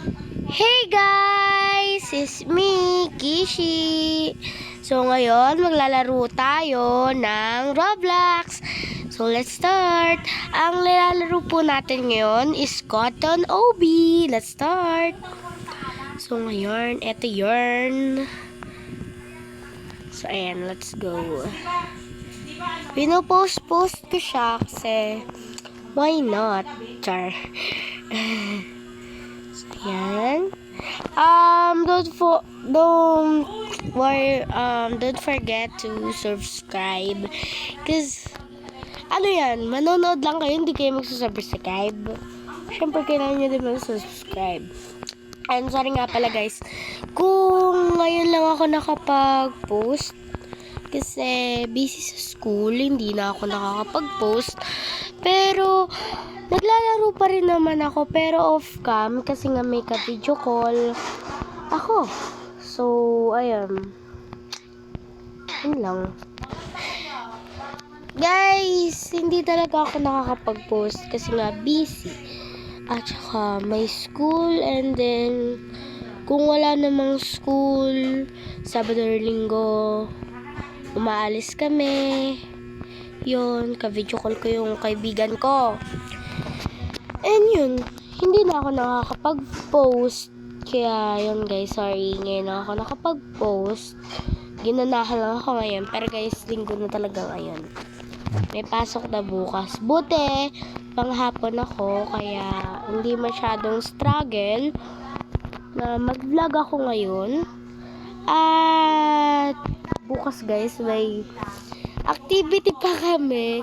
Hey guys! It's me, Kishi. So ngayon, maglalaro tayo ng Roblox. So let's start. Ang nilalaro po natin ngayon is Cotton OB. Let's start. So ngayon, eto yun. So ayan, let's go. Pinopost ko siya kasi why not? Char. So ayan. Don't forget to subscribe. Cause ano yan, manonood lang kayo, hindi kayo magsusubscribe. Siyempre kailangan nyo din mag-subscribe. And sorry nga pala guys, kung ngayon lang ako nakapag-post kasi busy sa school, hindi na ako nakakapag-post. Pero naglalaro pa rin naman ako, pero off-cam kasi nga may ka-video call ako. So, ayun. Yun lang. Guys, hindi talaga ako nakakapag-post kasi nga busy. At saka may school, and then kung wala namang school, Sabado or Linggo, umaalis kami. Yun, ka-video call ko yung kaibigan ko. And yun, hindi na ako nakakapag-post. Kaya yun guys, sorry, ngayon na ako nakapag-post. Ginanahan lang ako ngayon, pero guys, Linggo na talaga ngayon. May pasok na bukas. Buti, panghapon ako, kaya hindi masyadong struggle na mag-vlog ako ngayon. At bukas guys, may activity pa kami.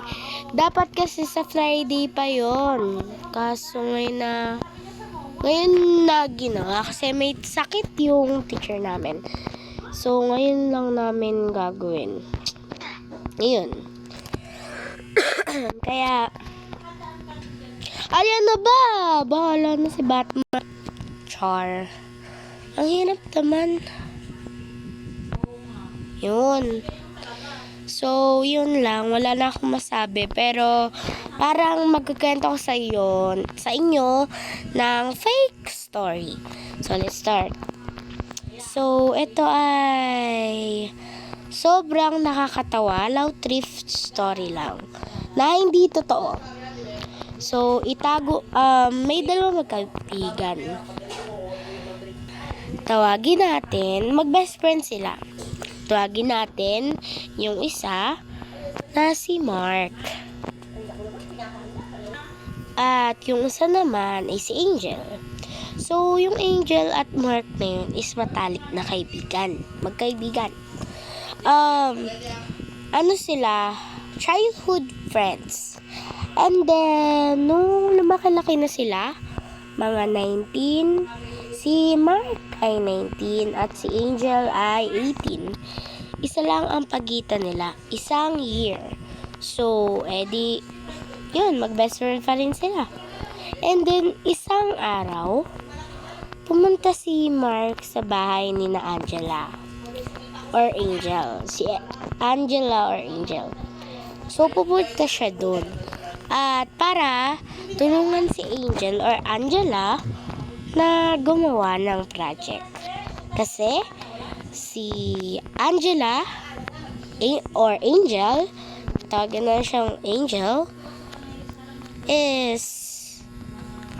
Dapat kasi sa Friday pa yon. Kaso ngayon na ginawa kasi may sakit yung teacher namin. So ngayon lang namin gagawin. Ayun. Kaya ayan na ba? Bahala na si Batman. Char. Ang hirap naman. Yun. So, yun lang. Wala na akong masabi. Pero, parang magkukwento ko sa inyo ng fake story. So, let's start. So, ito ay sobrang nakakatawa. Love thrift story lang. Na hindi totoo. So, may dalawang magkaibigan. Tawagin natin, mag-best friend sila. Tawagin natin yung isa na si Mark. At yung isa naman ay si Angel. So, yung Angel at Mark na yun is matalik na kaibigan. Magkaibigan. Ano sila? Childhood friends. And then, nung lumaki-laki na sila, mga 19, si Mark ay 19 at si Angel ay 18. Isa lang ang pagitan nila, isang year. So, edi, yun, mag-best friend pa rin sila. And then, isang araw, pumunta si Mark sa bahay ni na Angela or Angel. Si Angela or Angel. So, pupunta siya doon. At para tulungan si Angel or Angela na gumawa ng project. Kasi si Angela or Angel, tawagan na siyang Angel, is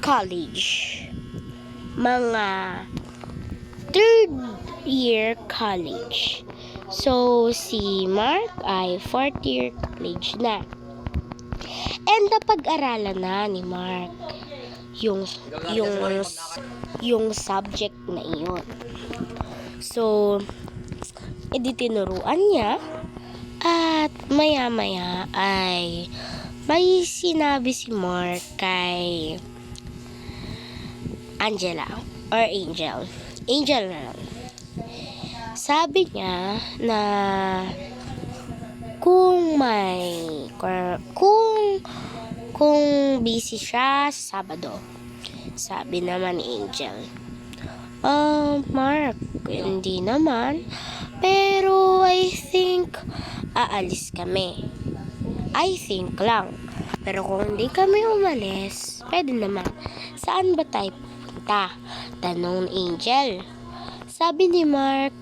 college. Mga third year college. So, si Mark ay fourth year college na. And napag-aralan na ni Mark yung subject na iyon. So, edi tinuruan niya at maya-maya ay may sinabi si Mark kay Angela or Angel. Angel na lang. Sabi niya na kung busy siya sa Sabado. Sabi naman ni Angel, Mark, hindi naman. Pero I think aalis kami. I think lang. Pero kung hindi kami umalis, pwede naman. Saan ba tayo pupunta? kita? Tanong ni Angel. Sabi ni Mark,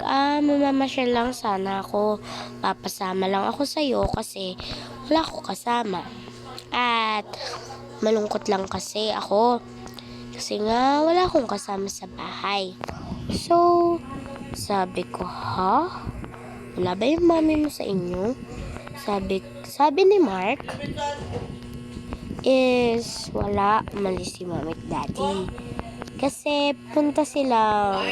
mamamasyal lang sana ako. Papasama lang ako sa'yo kasi wala ako kasama. At malungkot lang kasi ako. Kasi nga wala akong kasama sa bahay. So, sabi ko, ha? Wala ba yung mami mo sa inyo? Sabi ni Mark, is wala, umalis si mami at daddy. Kasi pumunta silang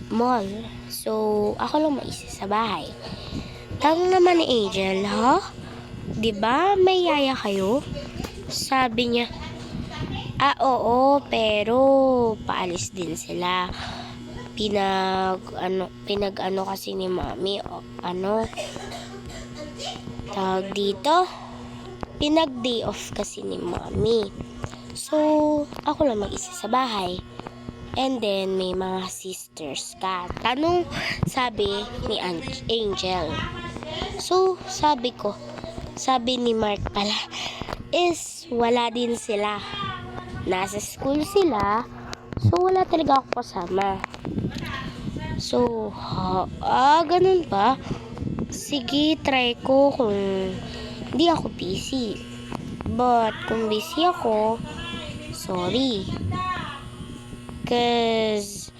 mall. So, ako lang maisa sa bahay. Tanong naman ni Angel, ha? Diba may yaya kayo? Sabi niya, oo, pero paalis din sila. Pinag kasi ni mami, tawag dito, pinag-day off kasi ni mami. So, ako lang mag-isa sa bahay. And then, may mga sisters ka. Sabi ni Angel. So, sabi ni Mark pala, is wala din sila. Nasa school sila. So, wala talaga ako kasama. So, ganun ba? Sige, try ko kung hindi ako busy. But, kung busy ako, sorry. Cause,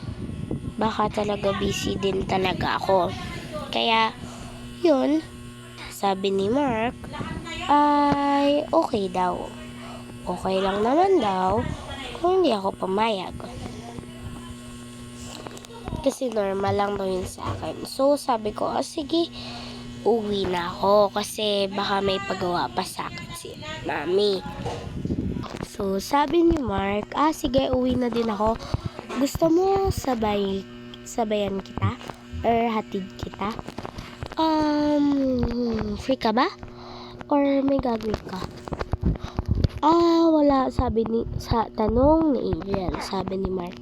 baka talaga busy din talaga ako. Kaya, yun, sabi ni Mark, ay okay daw. Okay lang naman daw kung hindi ako pumayag. Kasi normal lang daw yun sa akin. So, sabi ko, sige, uwi na ako kasi baka may pagawa pa sa akin si mami. So, sabi ni Mark, sige, uwi na din ako. Gusto mo sabayan kita? Or hatid kita? Free ka ba? Or may gagawin ka? Wala, tanong ni Angel. Sabi ni Mark,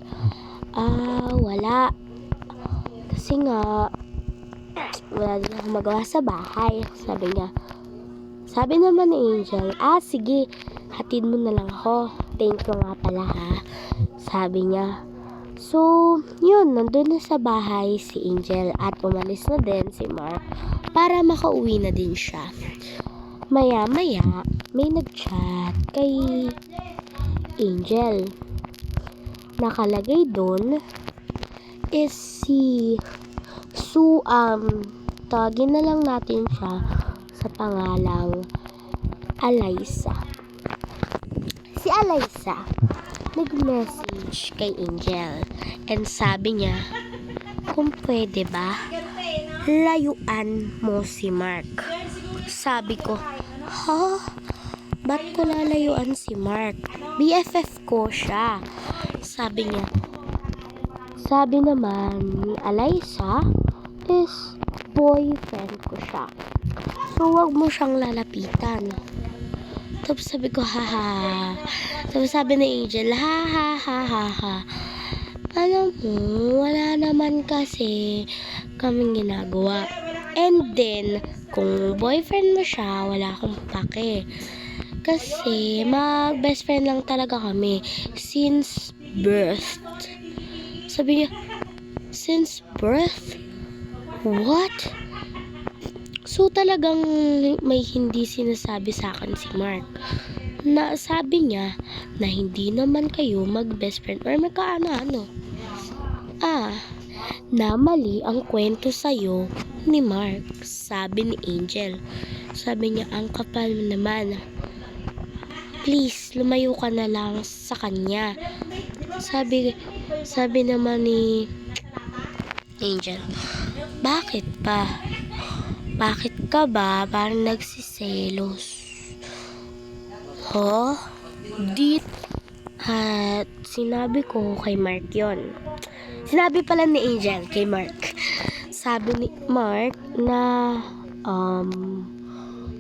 wala. Kasi nga, wala din ako magawa sa bahay. Sabi niya. Sabi naman ni Angel, sige, hatid mo na lang ako. Thank you nga pala ha. Sabi niya. So, yun, nandun na sa bahay si Angel at umalis na din si Mark para makauwi na din siya. Maya-maya, may nag-chat kay Angel. Nakalagay doon is si tawagin na lang natin siya sa pangalang Alyssa. Si Alyssa nag-message kay Angel and sabi niya, kung pwede ba layuan mo si Mark. Sabi ko, ba't ko lalayuan si Mark? BFF ko siya. Sabi niya. Sabi naman ni Alyssa is boyfriend ko siya. So, wag mo siyang lalapitan. Tapos sabi ko, Tapos sabi ni Angel, Alam mo, wala naman kasi kaming ginagawa. And then, kung boyfriend mo siya, wala akong pake. Kasi, mag-best friend lang talaga kami since birth. Sabi niya, since birth? What? So, talagang may hindi sinasabi sa akin si Mark. Na sabi niya na hindi naman kayo mag-best friend or magkaano-ano. Na mali ang kwento sa'yo ni Mark. Sabi ni Angel. Sabi niya, ang kapal mo naman. Please, lumayo ka na lang sa kanya. Sabi naman ni Angel, bakit pa? Bakit ka ba parang nagsiselos? At sinabi ko kay Mark yon. Sinabi pala ni Angel kay Mark. Sabi ni Mark na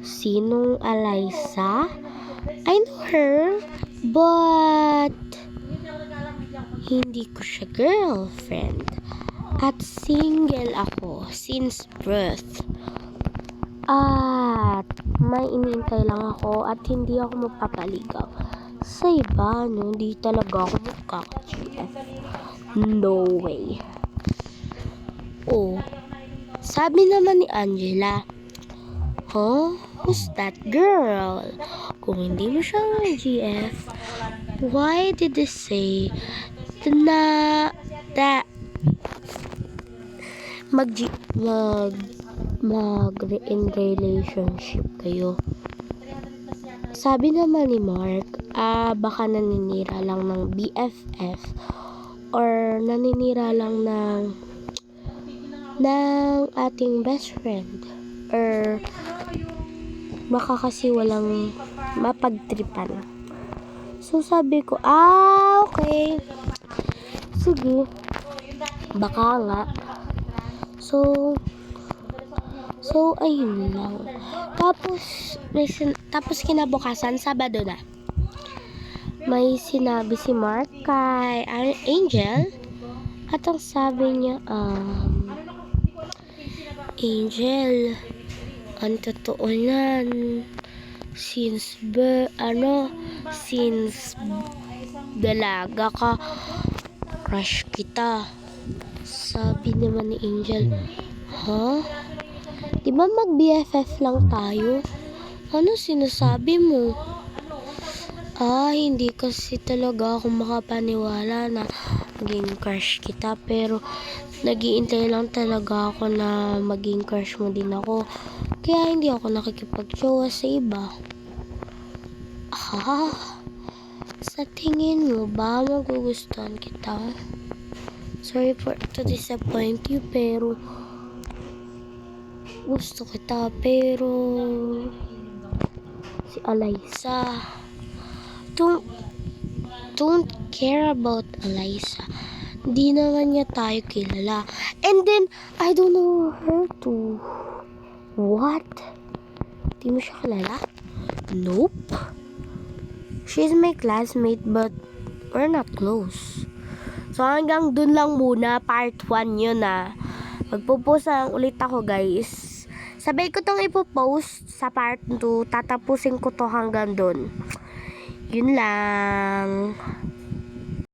sinong Alyssa? I know her, but hindi ko siya girlfriend. At single ako since birth. At may iniintay lang ako at hindi ako magpapaligaw. Sa iba, no, hindi talaga ako magkaka-GF. No way. Oh, sabi naman ni Angela, huh? Who's that girl? Kung hindi mo siya GF, why did they say na that in relationship kayo? Sabi naman ni Mark, baka naninira lang ng BFF or naninira lang ng ating best friend or baka kasi walang mapagtripan. So sabi ko, okay. Sige. Baka nga. So ayun lang. Tapos kinabukasan, Sabado na. May sinabi si Mark kay Angel at ang sabi niya, Angel, ang totoo nan, since dalaga ka, crush kita. Sabi naman ni Angel, huh? Di ba mag-BFF lang tayo? Ano sinasabi mo? Hindi kasi talaga ako makapaniwala na maging crush kita. Pero nag-iintay lang talaga ako na maging crush mo din ako. Kaya hindi ako nakikipag-jowa sa iba. Sa tingin mo ba magugustuhan kita? Sorry to disappoint you, pero gusto kita. Pero si Alyssa, don't care about Alyssa. Di naman niya tayo kilala. And then I don't know her too. What? Di mo siya kilala? Nope. She's my classmate but we're not close. So hanggang dun lang muna, part 1 yun Magpo-post lang ulit ako, guys. Sabay ko tong ipopost sa part 2. Tatapusin ko to hanggang dun. Yun lang.